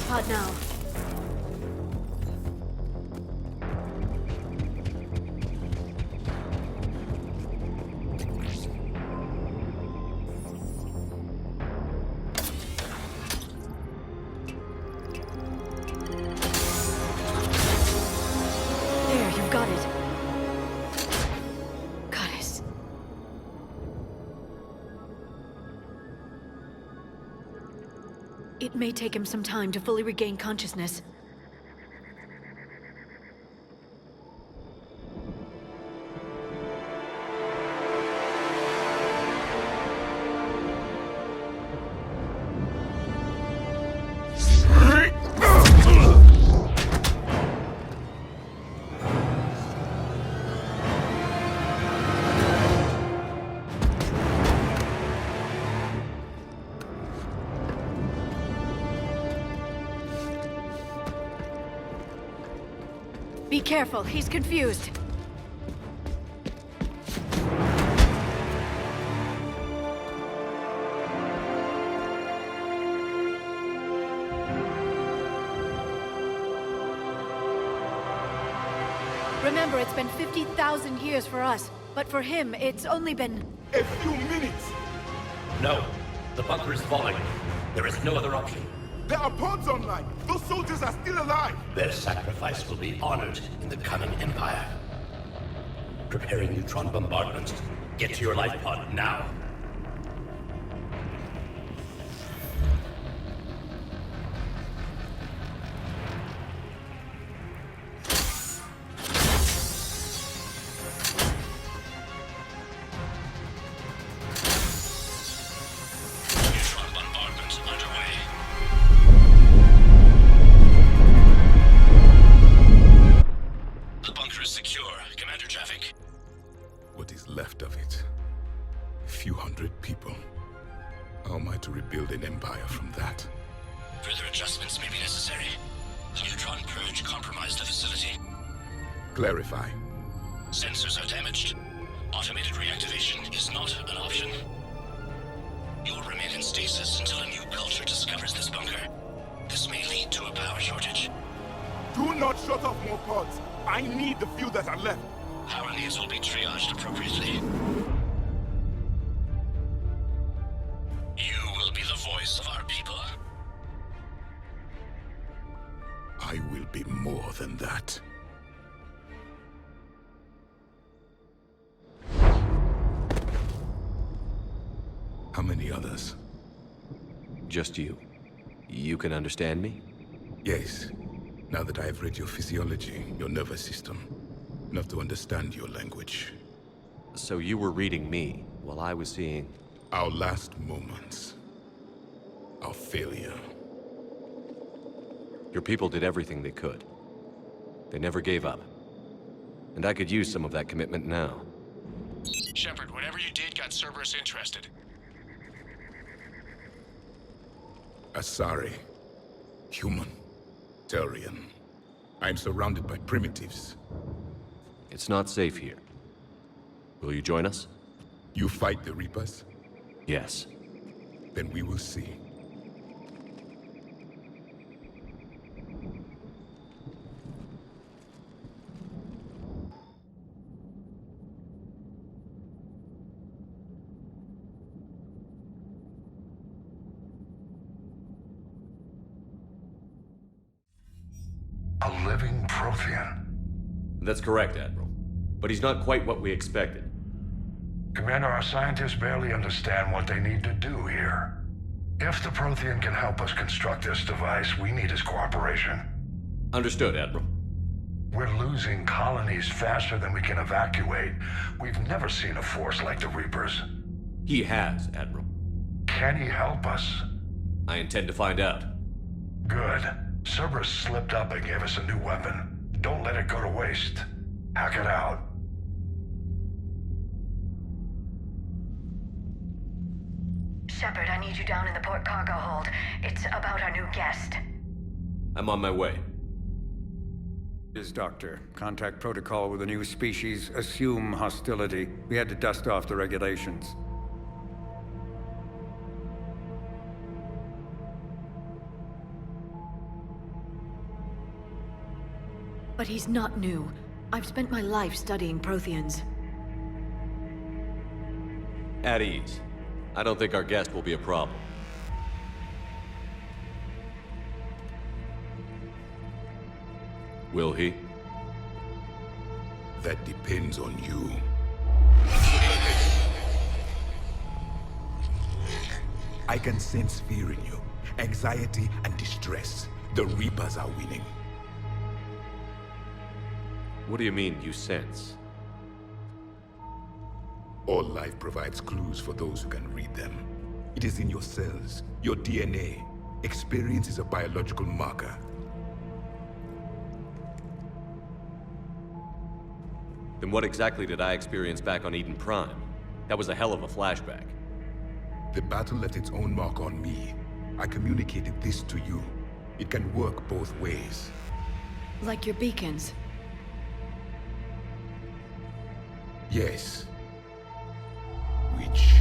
pod now. There, you've got it. Goddess. It may take him some time to fully regain consciousness. Be careful, he's confused. Remember, it's been 50,000 years for us, but for him, it's only been... A few minutes! No. The bunker is falling. There is no other option. There are pods online! Those soldiers are still alive! Their sacrifice will be honored in the coming Empire. Preparing neutron bombardment. Get to your life pod now. Neutron bombardment underway. The bunker is secure, Commander Traffic. What is left of it? A few hundred people. How am I to rebuild an empire from that? Further adjustments may be necessary. The neutron purge compromised the facility. Clarify. Sensors are damaged. Automated reactivation is not an option. You will remain in stasis until a new culture discovers this bunker. This may lead to a power shortage. Do not shut off more pods! I need the few that are left! Power needs will be triaged appropriately. You will be the voice of our people. I will be more than that. How many others? Just you. You can understand me? Yes. Now that I have read your physiology, your nervous system, enough to understand your language. So you were reading me, while I was seeing... Our last moments. Our failure. Your people did everything they could. They never gave up. And I could use some of that commitment now. Shepard, whatever you did got Cerberus interested. Asari. Human. Turian. I am surrounded by primitives. It's not safe here. Will you join us? You fight the Reapers? Yes. Then we will see. A living Prothean. That's correct, Admiral. But he's not quite what we expected. Commander, our scientists barely understand what they need to do here. If the Prothean can help us construct this device, we need his cooperation. Understood, Admiral. We're losing colonies faster than we can evacuate. We've never seen a force like the Reapers. He has, Admiral. Can he help us? I intend to find out. Good. Cerberus slipped up and gave us a new weapon. Don't let it go to waste. Hack it out. Shepard, I need you down in the port cargo hold. It's about our new guest. I'm on my way. Is Doctor. Contact protocol with a new species. Assume hostility. We had to dust off the regulations. But he's not new. I've spent my life studying Protheans. At ease. I don't think our guest will be a problem. Will he? That depends on you. I can sense fear in you, anxiety and distress. The Reapers are winning. What do you mean, you sense? All life provides clues for those who can read them. It is in your cells, your DNA. Experience is a biological marker. Then what exactly did I experience back on Eden Prime? That was a hell of a flashback. The battle left its own mark on me. I communicated this to you. It can work both ways. Like your beacons. Yes. Which...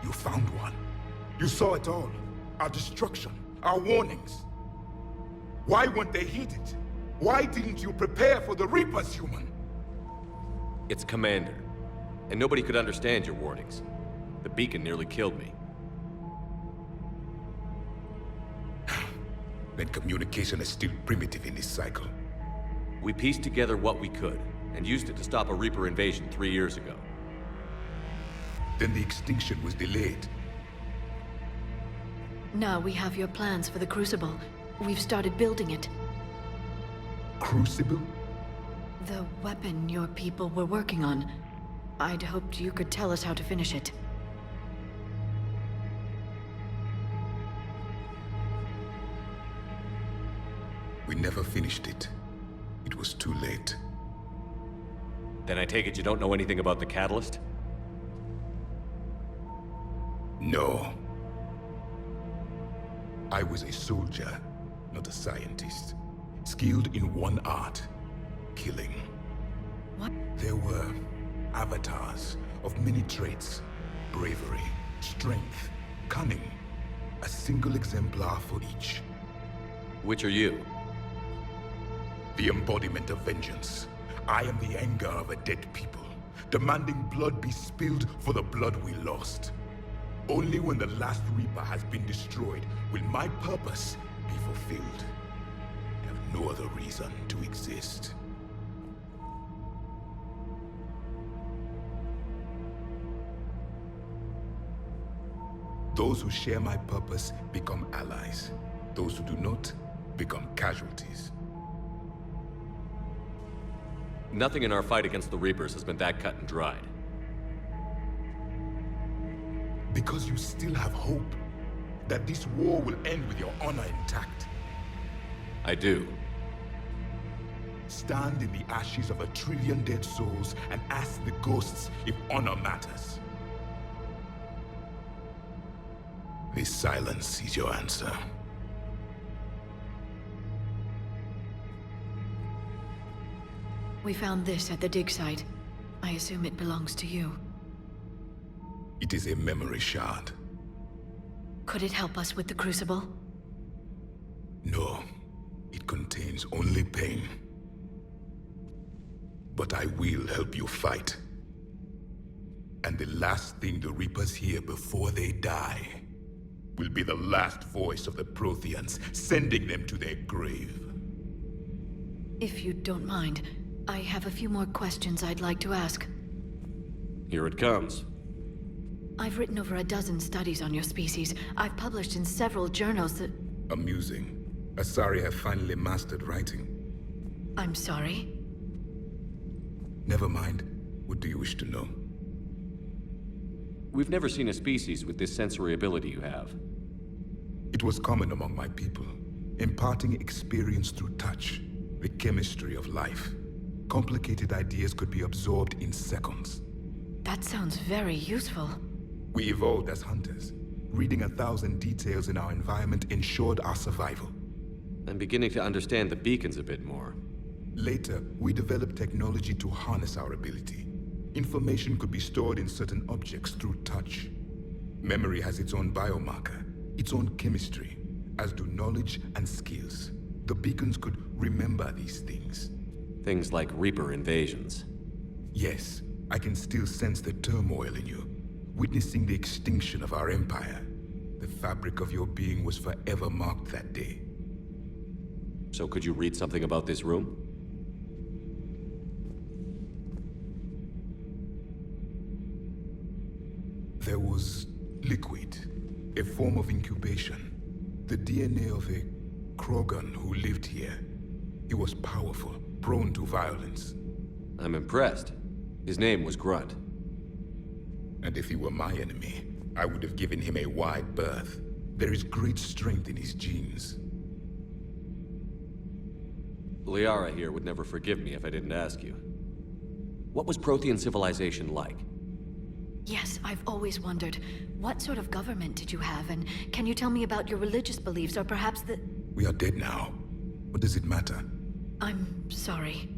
You found one. You saw it all. Our destruction, our warnings. Why weren't they heeded? Why didn't you prepare for the Reapers, human? It's Commander. And nobody could understand your warnings. The beacon nearly killed me. Then communication is still primitive in this cycle. We pieced together what we could, and used it to stop a Reaper invasion 3 years ago. Then the extinction was delayed. Now we have your plans for the Crucible. We've started building it. Crucible? The weapon your people were working on. I'd hoped you could tell us how to finish it. We never finished it. It was too late. Then I take it you don't know anything about the catalyst? No. I was a soldier, not a scientist. Skilled in one art, killing. What? There were avatars of many traits. Bravery, strength, cunning. A single exemplar for each. Which are you? The embodiment of vengeance. I am the anger of a dead people, demanding blood be spilled for the blood we lost. Only when the last Reaper has been destroyed will my purpose be fulfilled. I have no other reason to exist. Those who share my purpose become allies. Those who do not become casualties. Nothing in our fight against the Reapers has been that cut and dried. Because you still have hope that this war will end with your honor intact. I do. Stand in the ashes of 1 trillion dead souls and ask the ghosts if honor matters. This silence is your answer. We found this at the dig site. I assume it belongs to you. It is a memory shard. Could it help us with the Crucible? No, it contains only pain. But I will help you fight. And the last thing the Reapers hear before they die will be the last voice of the Protheans, sending them to their grave. If you don't mind, I have a few more questions I'd like to ask. Here it comes. I've written over a dozen studies on your species. I've published in several journals that... Amusing. Asari have finally mastered writing. I'm sorry? Never mind. What do you wish to know? We've never seen a species with this sensory ability you have. It was common among my people, imparting experience through touch, the chemistry of life. Complicated ideas could be absorbed in seconds. That sounds very useful. We evolved as hunters. Reading 1,000 details in our environment ensured our survival. I'm beginning to understand the beacons a bit more. Later, we developed technology to harness our ability. Information could be stored in certain objects through touch. Memory has its own biomarker, its own chemistry, as do knowledge and skills. The beacons could remember these things. Things like Reaper invasions. Yes, I can still sense the turmoil in you, witnessing the extinction of our empire. The fabric of your being was forever marked that day. So could you read something about this room? There was liquid, a form of incubation. The DNA of a Krogan who lived here. He was powerful, prone to violence. I'm impressed. His name was Grunt. And if he were my enemy, I would have given him a wide berth. There is great strength in his genes. Liara here would never forgive me if I didn't ask you. What was Prothean civilization like? Yes, I've always wondered, what sort of government did you have, and can you tell me about your religious beliefs, or perhaps the... We are dead now. What does it matter? I'm sorry.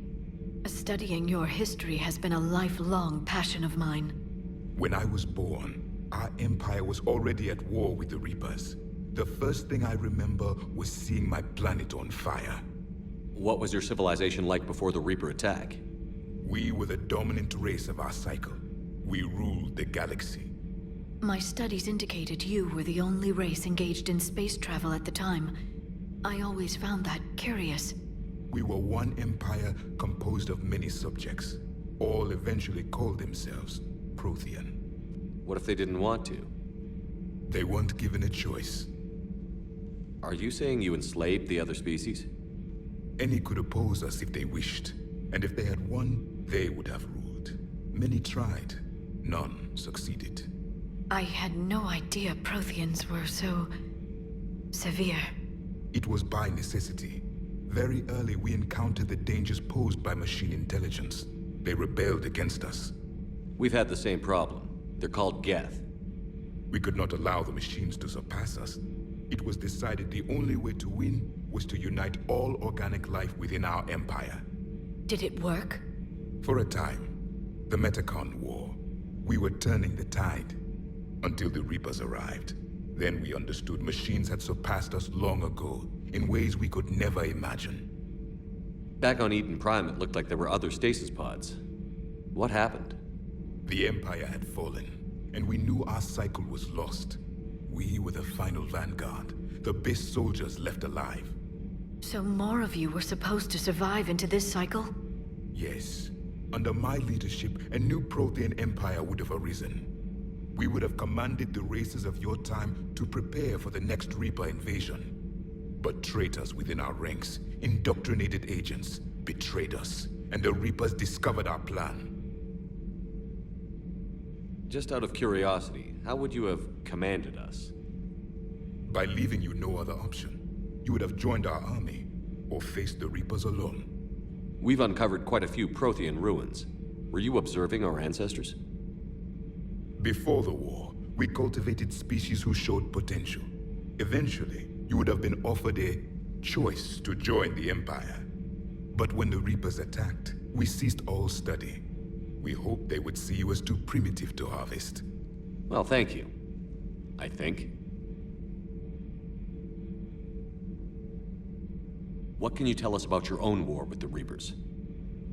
Studying your history has been a lifelong passion of mine. When I was born, our empire was already at war with the Reapers. The first thing I remember was seeing my planet on fire. What was your civilization like before the Reaper attack? We were the dominant race of our cycle. We ruled the galaxy. My studies indicated you were the only race engaged in space travel at the time. I always found that curious. We were one empire composed of many subjects. All eventually called themselves Prothean. What if they didn't want to? They weren't given a choice. Are you saying you enslaved the other species? Any could oppose us if they wished. And if they had won, they would have ruled. Many tried. None succeeded. I had no idea Protheans were so... severe. It was by necessity. Very early we encountered the dangers posed by machine intelligence. They rebelled against us. We've had the same problem. They're called Geth. We could not allow the machines to surpass us. It was decided the only way to win was to unite all organic life within our empire. Did it work? For a time. The Metacon War. We were turning the tide. Until the Reapers arrived. Then we understood machines had surpassed us long ago, in ways we could never imagine. Back on Eden Prime, it looked like there were other stasis pods. What happened? The Empire had fallen, and we knew our cycle was lost. We were the final vanguard, the best soldiers left alive. So more of you were supposed to survive into this cycle? Yes. Under my leadership, a new Prothean empire would have arisen. We would have commanded the races of your time to prepare for the next Reaper invasion. But traitors within our ranks, indoctrinated agents, betrayed us, and the Reapers discovered our plan. Just out of curiosity, how would you have commanded us? By leaving you no other option. You would have joined our army, or faced the Reapers alone. We've uncovered quite a few Prothean ruins. Were you observing our ancestors? Before the war, we cultivated species who showed potential. Eventually, you would have been offered a choice to join the Empire. But when the Reapers attacked, we ceased all study. We hoped they would see you as too primitive to harvest. Well, thank you. I think. What can you tell us about your own war with the Reapers?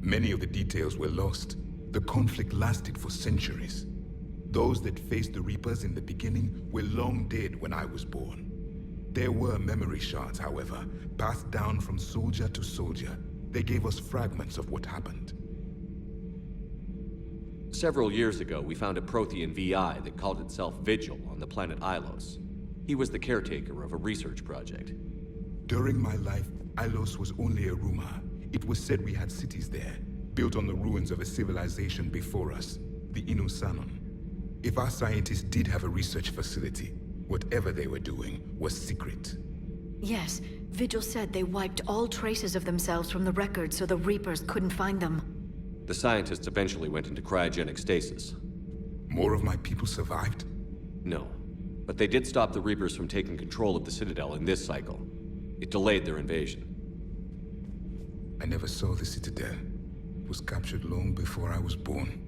Many of the details were lost. The conflict lasted for centuries. Those that faced the Reapers in the beginning were long dead when I was born. There were memory shards, however, passed down from soldier to soldier. They gave us fragments of what happened. Several years ago, we found a Prothean VI that called itself Vigil on the planet Ilos. He was the caretaker of a research project. During my life, Ilos was only a rumor. It was said we had cities there, built on the ruins of a civilization before us, the Inusanon. If our scientists did have a research facility, whatever they were doing was secret. Yes, Vigil said they wiped all traces of themselves from the records so the Reapers couldn't find them. The scientists eventually went into cryogenic stasis. More of my people survived? No, but they did stop the Reapers from taking control of the Citadel in this cycle. It delayed their invasion. I never saw the Citadel. It was captured long before I was born.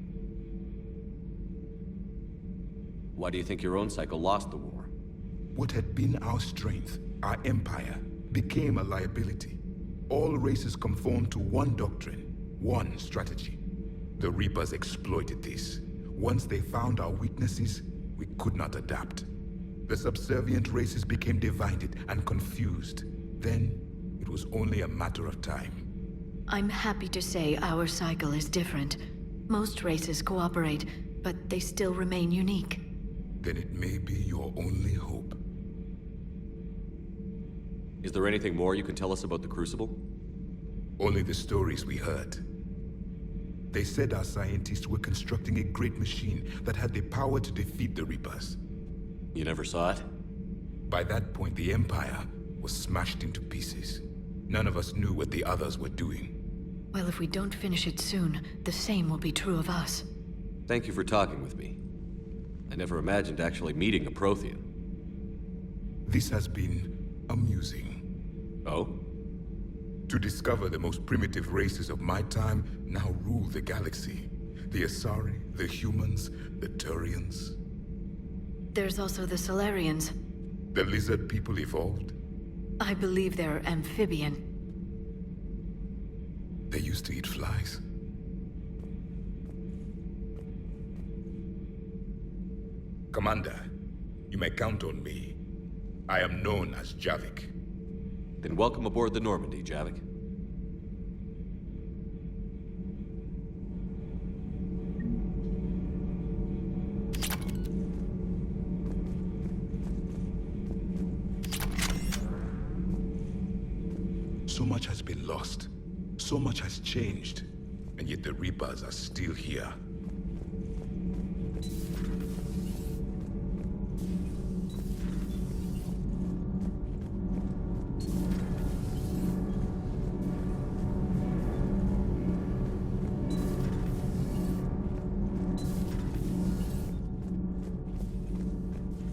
Why do you think your own cycle lost the war? What had been our strength, our empire, became a liability. All races conformed to one doctrine, one strategy. The Reapers exploited this. Once they found our weaknesses, we could not adapt. The subservient races became divided and confused. Then, it was only a matter of time. I'm happy to say our cycle is different. Most races cooperate, but they still remain unique. Then it may be your only hope. Is there anything more you can tell us about the Crucible? Only the stories we heard. They said our scientists were constructing a great machine that had the power to defeat the Reapers. You never saw it? By that point, the Empire was smashed into pieces. None of us knew what the others were doing. Well, if we don't finish it soon, the same will be true of us. Thank you for talking with me. I never imagined actually meeting a Prothean. This has been amusing. Oh? To discover the most primitive races of my time now rule the galaxy. The Asari, the humans, the Turians. There's also the Solarians. The lizard people evolved. I believe they're amphibian. They used to eat flies. Commander, you may count on me. I am known as Javik. Then welcome aboard the Normandy, Javik. So much has been lost. So much has changed. And yet the Reapers are still here.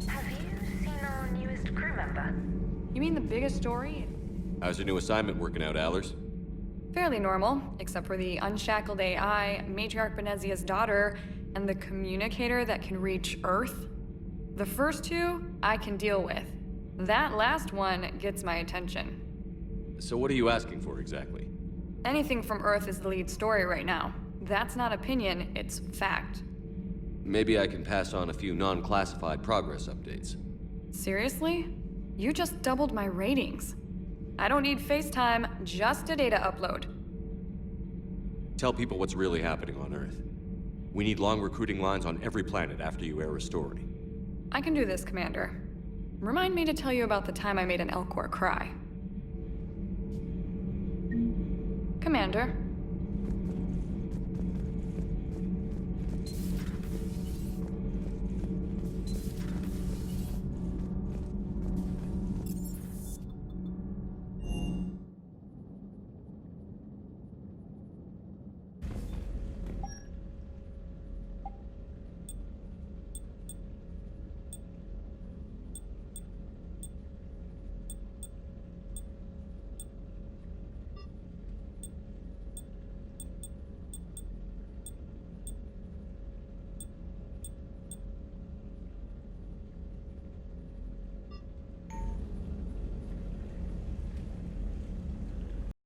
Have you seen our newest crew member? You mean the biggest story? How's your new assignment working out, Allers? Fairly normal, except for the unshackled AI, Matriarch Benezia's daughter, and the communicator that can reach Earth. The first two, I can deal with. That last one gets my attention. So what are you asking for exactly? Anything from Earth is the lead story right now. That's not opinion, it's fact. Maybe I can pass on a few non-classified progress updates. Seriously? You just doubled my ratings. I don't need FaceTime, just a data upload. Tell people what's really happening on Earth. We need long recruiting lines on every planet after you air a story. I can do this, Commander. Remind me to tell you about the time I made an Elcor cry. Commander,